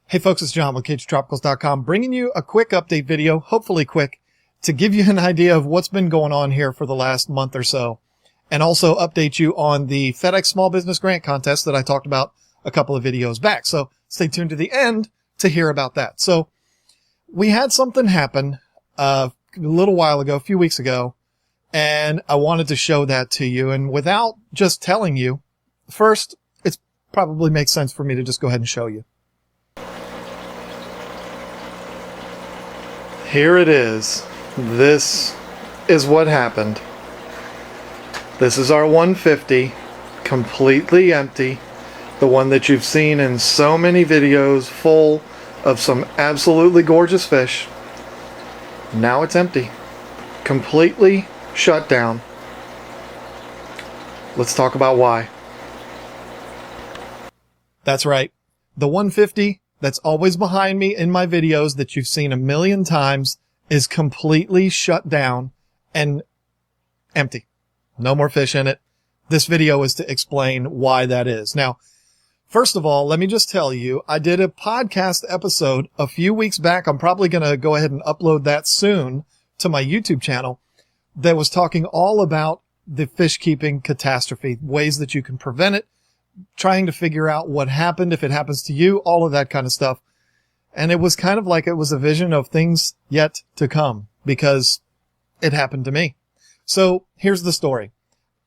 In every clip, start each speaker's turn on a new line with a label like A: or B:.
A: Hey folks, it's John with KGTropicals.com, bringing you a quick update video, hopefully quick, to give you an idea of what's been going on here for the last month or so, and also update you on the FedEx Small Business Grant Contest that I talked about a couple of videos back. So stay tuned to the end to hear about that. So we had something happen a little while ago, a few weeks ago, and I wanted to show that to you. And without just telling you, first, it probably makes sense for me to just go ahead and show you. Here it is. This is what happened. This is our 150, completely empty. The one that you've seen in so many videos, full of some absolutely gorgeous fish. Now it's empty. Completely shut down. Let's talk about why. That's right. The 150 that's always behind me in my videos that you've seen a million times is completely shut down and empty. No more fish in it. This video is to explain why that is. Now, first of all, let me just tell you, I did a podcast episode a few weeks back. I'm probably going to go ahead and upload that soon to my YouTube channel that was talking all about the fish keeping catastrophe, ways that you can prevent it, trying to figure out what happened, if it happens to you, all of that kind of stuff. And it was kind of like it was a vision of things yet to come because it happened to me. So here's the story.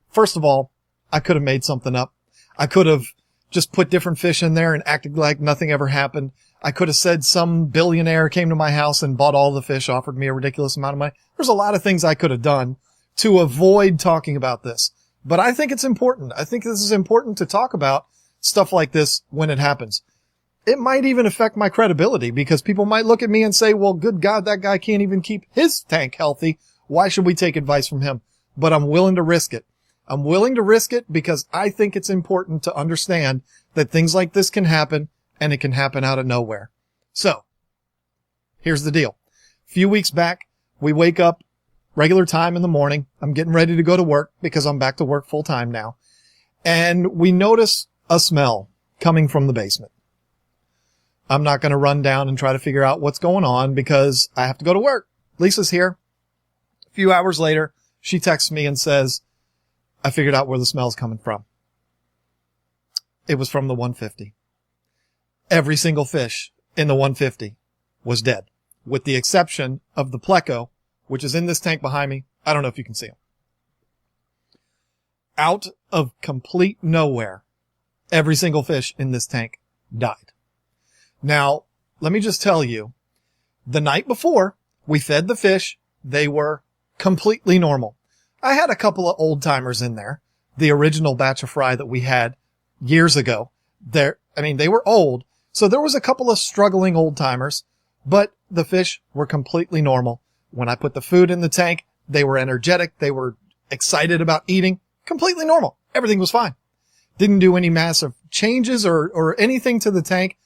A: First of all, I could have made something up. I could have just put different fish in there and acted like nothing ever happened. I could have said some billionaire came to my house and bought all the fish, offered me a ridiculous amount of money. There's a lot of things I could have done to avoid talking about this. But I think it's important. I think this is important to talk about stuff like this when it happens. It might even affect my credibility because people might look at me and say, well, good God, that guy can't even keep his tank healthy. Why should we take advice from him? But I'm willing to risk it. I'm willing to risk it because I think it's important to understand that things like this can happen and it can happen out of nowhere. So here's the deal. A few weeks back, we wake up regular time in the morning. I'm getting ready to go to work because I'm back to work full time now. And we notice a smell coming from the basement. I'm not going to run down and try to figure out what's going on because I have to go to work. Lisa's here. A few hours later, she texts me and says, I figured out where the smell's coming from. It was from the 150. Every single fish in the 150 was dead, with the exception of the pleco, which is in this tank behind me. I don't know if you can see him. Out of complete nowhere, every single fish in this tank died. Now, let me just tell you, the night before we fed the fish, they were completely normal. I had a couple of old timers in there, the original batch of fry that we had years ago. They were old, so there was a couple of struggling old timers, but the fish were completely normal. When I put the food in the tank, they were energetic. They were excited about eating. Completely normal. Everything was fine. Didn't do any massive changes or anything to the tank.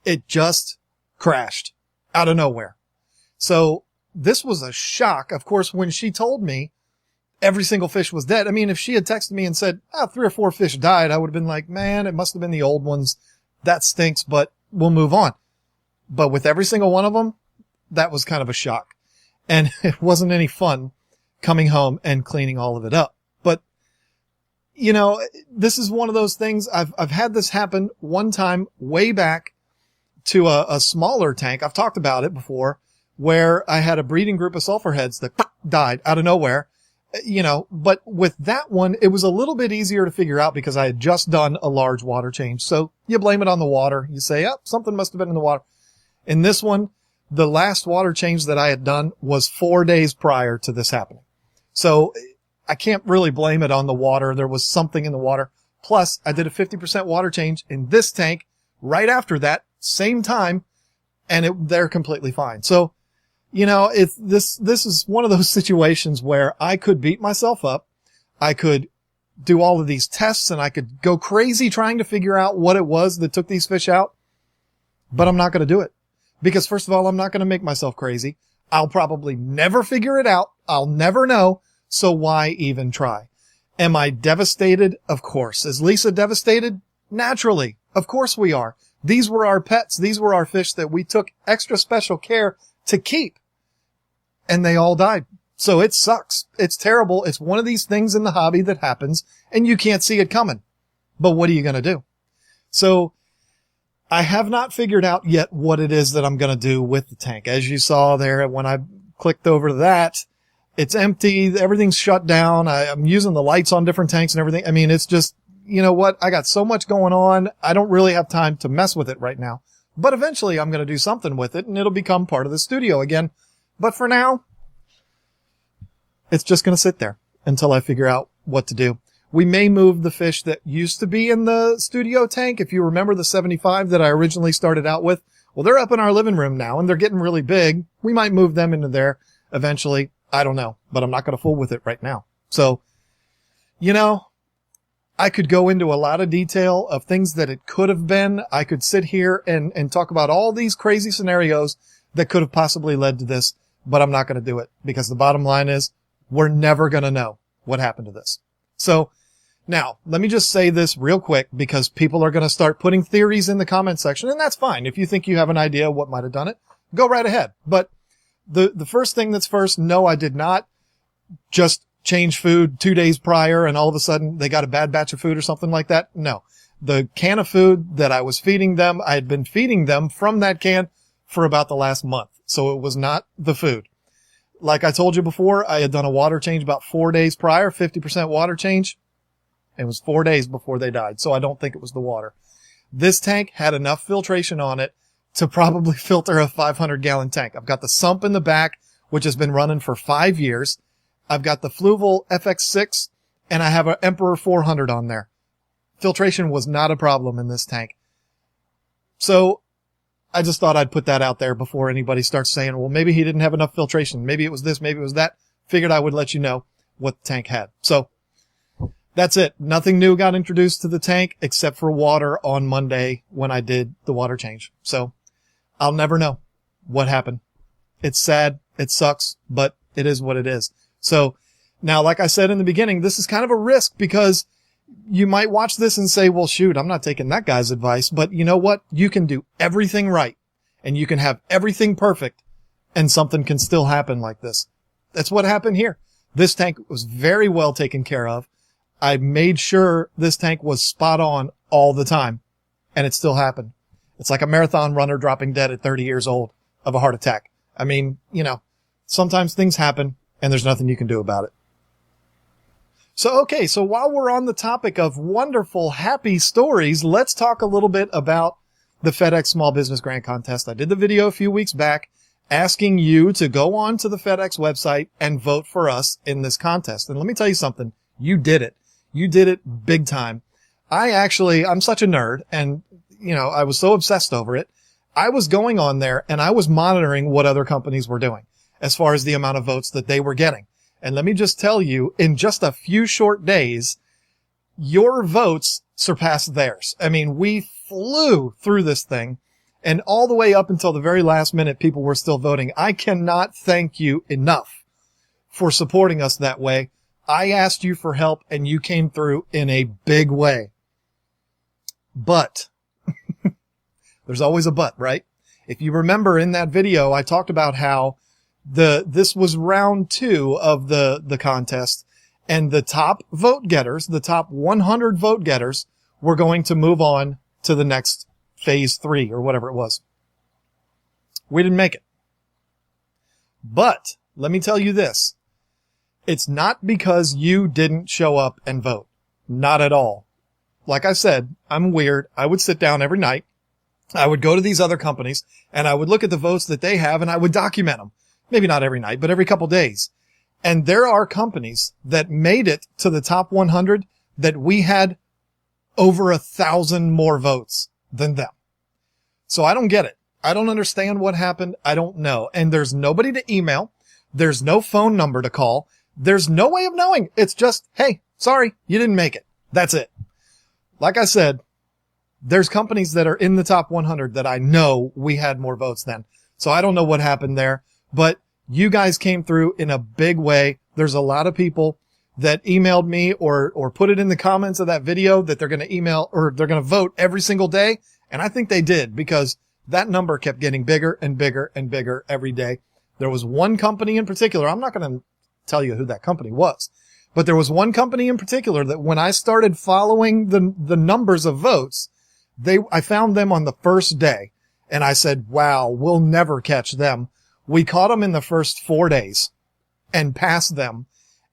A: It just crashed out of nowhere. So this was a shock. Of course, when she told me every single fish was dead, I mean, if she had texted me and said, 3 or 4 fish died, I would have been like, man, it must have been the old ones. That stinks, but we'll move on. But with every single one of them, that was kind of a shock. And it wasn't any fun coming home and cleaning all of it up. But, you know, this is one of those things. I've had this happen one time way back to a smaller tank. I've talked about it before, where I had a breeding group of sulfur heads that died out of nowhere, you know, but with that one, it was a little bit easier to figure out because I had just done a large water change. So you blame it on the water. You say, something must have been in the water. In this one, the last water change that I had done was 4 days prior to this happening. So I can't really blame it on the water. There was something in the water. Plus, I did a 50% water change in this tank right after that, same time, and they're completely fine. So, you know, this is one of those situations where I could beat myself up. I could do all of these tests and I could go crazy trying to figure out what it was that took these fish out, but I'm not going to do it. Because first of all, I'm not going to make myself crazy. I'll probably never figure it out. I'll never know. So why even try? Am I devastated? Of course. Is Lisa devastated? Naturally. Of course we are. These were our pets. These were our fish that we took extra special care to keep. And they all died. So it sucks. It's terrible. It's one of these things in the hobby that happens and you can't see it coming. But what are you going to do? So I have not figured out yet what it is that I'm going to do with the tank. As you saw there, when I clicked over to that, it's empty. Everything's shut down. I'm using the lights on different tanks and everything. I mean, it's just, you know what? I got so much going on. I don't really have time to mess with it right now. But eventually I'm going to do something with it and it'll become part of the studio again. But for now, it's just going to sit there until I figure out what to do. We may move the fish that used to be in the studio tank. If you remember the 75 that I originally started out with, well, they're up in our living room now and they're getting really big. We might move them into there eventually. I don't know, but I'm not going to fool with it right now. So, you know, I could go into a lot of detail of things that it could have been. I could sit here and talk about all these crazy scenarios that could have possibly led to this, but I'm not going to do it because the bottom line is we're never going to know what happened to this. So now let me just say this real quick because people are going to start putting theories in the comment section, and that's fine. If you think you have an idea of what might have done it, go right ahead. But the first thing that's first, no, I did not just change food 2 days prior and all of a sudden they got a bad batch of food or something like that. No, the can of food that I was feeding them, I had been feeding them from that can for about the last month. So it was not the food. Like I told you before, I had done a water change about 4 days prior, 50% water change. It was 4 days before they died. So I don't think it was the water. This tank had enough filtration on it to probably filter a 500-gallon tank. I've got the sump in the back, which has been running for 5 years. I've got the Fluval FX6 and I have an Emperor 400 on there. Filtration was not a problem in this tank. So I just thought I'd put that out there before anybody starts saying, well, maybe he didn't have enough filtration. Maybe it was this, maybe it was that. Figured I would let you know what the tank had. So that's it. Nothing new got introduced to the tank except for water on Monday when I did the water change. So I'll never know what happened. It's sad. It sucks, but it is what it is. So now, like I said in the beginning, this is kind of a risk because you might watch this and say, well, shoot, I'm not taking that guy's advice. But you know what? You can do everything right and you can have everything perfect and something can still happen like this. That's what happened here. This tank was very well taken care of. I made sure this tank was spot on all the time and it still happened. It's like a marathon runner dropping dead at 30 years old of a heart attack. I mean, you know, sometimes things happen and there's nothing you can do about it. So, okay, so while we're on the topic of wonderful, happy stories, let's talk a little bit about the FedEx Small Business Grant Contest. I did the video a few weeks back asking you to go on to the FedEx website and vote for us in this contest. And let me tell you something. You did it. You did it big time. I'm such a nerd and, you know, I was so obsessed over it. I was going on there and I was monitoring what other companies were doing as far as the amount of votes that they were getting. And let me just tell you, in just a few short days, your votes surpassed theirs. I mean, we flew through this thing and all the way up until the very last minute, people were still voting. I cannot thank you enough for supporting us that way. I asked you for help and you came through in a big way. But there's always a but, right? If you remember in that video, I talked about how this was round 2 of the contest and the top vote getters, the top 100 vote getters were going to move on to the next phase 3 or whatever it was. We didn't make it. But let me tell you this. It's not because you didn't show up and vote. Not at all. Like I said, I'm weird. I would sit down every night. I would go to these other companies and I would look at the votes that they have and I would document them. Maybe not every night, but every couple days. And there are companies that made it to the top 100 that we had over 1,000 more votes than them. So I don't get it. I don't understand what happened. I don't know. And there's nobody to email. There's no phone number to call. There's no way of knowing. It's just, hey, sorry, you didn't make it. That's it. Like I said, there's companies that are in the top 100 that I know we had more votes than. So I don't know what happened there. But you guys came through in a big way. There's a lot of people that emailed me or put it in the comments of that video that they're going to email or they're going to vote every single day. And I think they did, because that number kept getting bigger and bigger and bigger every day. There was one company in particular. I'm not going to tell you who that company was, but there was one company in particular that when I started following the numbers of votes, I found them on the first day, and I said, wow, we'll never catch them. We caught them in the first 4 days and passed them.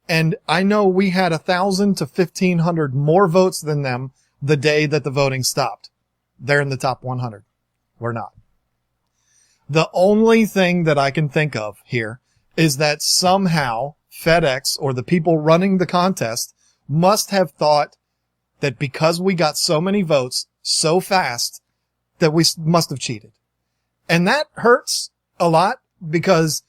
A: And I know we had 1,000 to 1,500 more votes than them the day that the voting stopped. They're in the top 100. We're not. The only thing that I can think of here is that somehow FedEx or the people running the contest must have thought that because we got so many votes so fast that we must have cheated. And that hurts a lot, because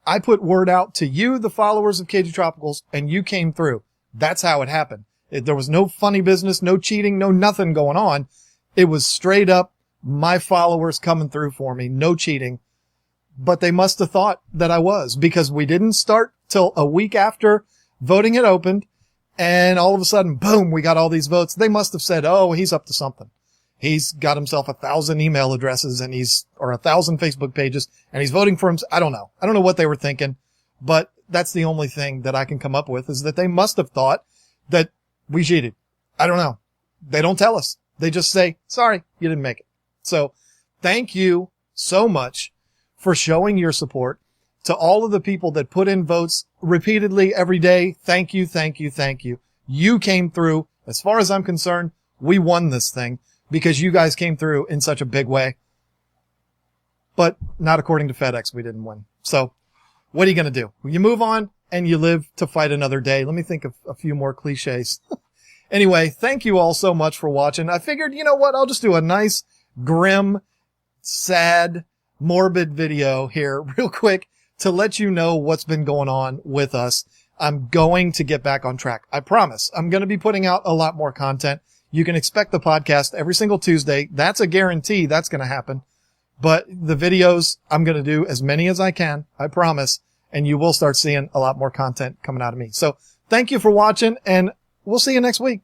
A: I put word out to you, the followers of KGTropicals, and you came through. That's how it happened. There was no funny business, no cheating, no nothing going on. It was straight up my followers coming through for me, no cheating. But they must have thought that I was, because we didn't start till a week after voting had opened, and all of a sudden, boom, we got all these votes. They must have said, oh, he's up to something. He's got himself 1,000 email addresses or 1,000 Facebook pages, and he's voting for him. I don't know. I don't know what they were thinking, but that's the only thing that I can come up with, is that they must have thought that we cheated. I don't know. They don't tell us. They just say, sorry, you didn't make it. So thank you so much for showing your support. To all of the people that put in votes repeatedly every day, thank you, thank you, thank you. You came through. As far as I'm concerned, we won this thing, because you guys came through in such a big way. But not according to FedEx, we didn't win. So what are you going to do? You move on and you live to fight another day. Let me think of a few more cliches. Anyway, thank you all so much for watching. I figured, you know what? I'll just do a nice, grim, sad, morbid video here real quick to let you know what's been going on with us. I'm going to get back on track. I promise. I'm going to be putting out a lot more content. You can expect the podcast every single Tuesday. That's a guarantee. That's going to happen. But the videos, I'm going to do as many as I can. I promise. And you will start seeing a lot more content coming out of me. So thank you for watching, and we'll see you next week.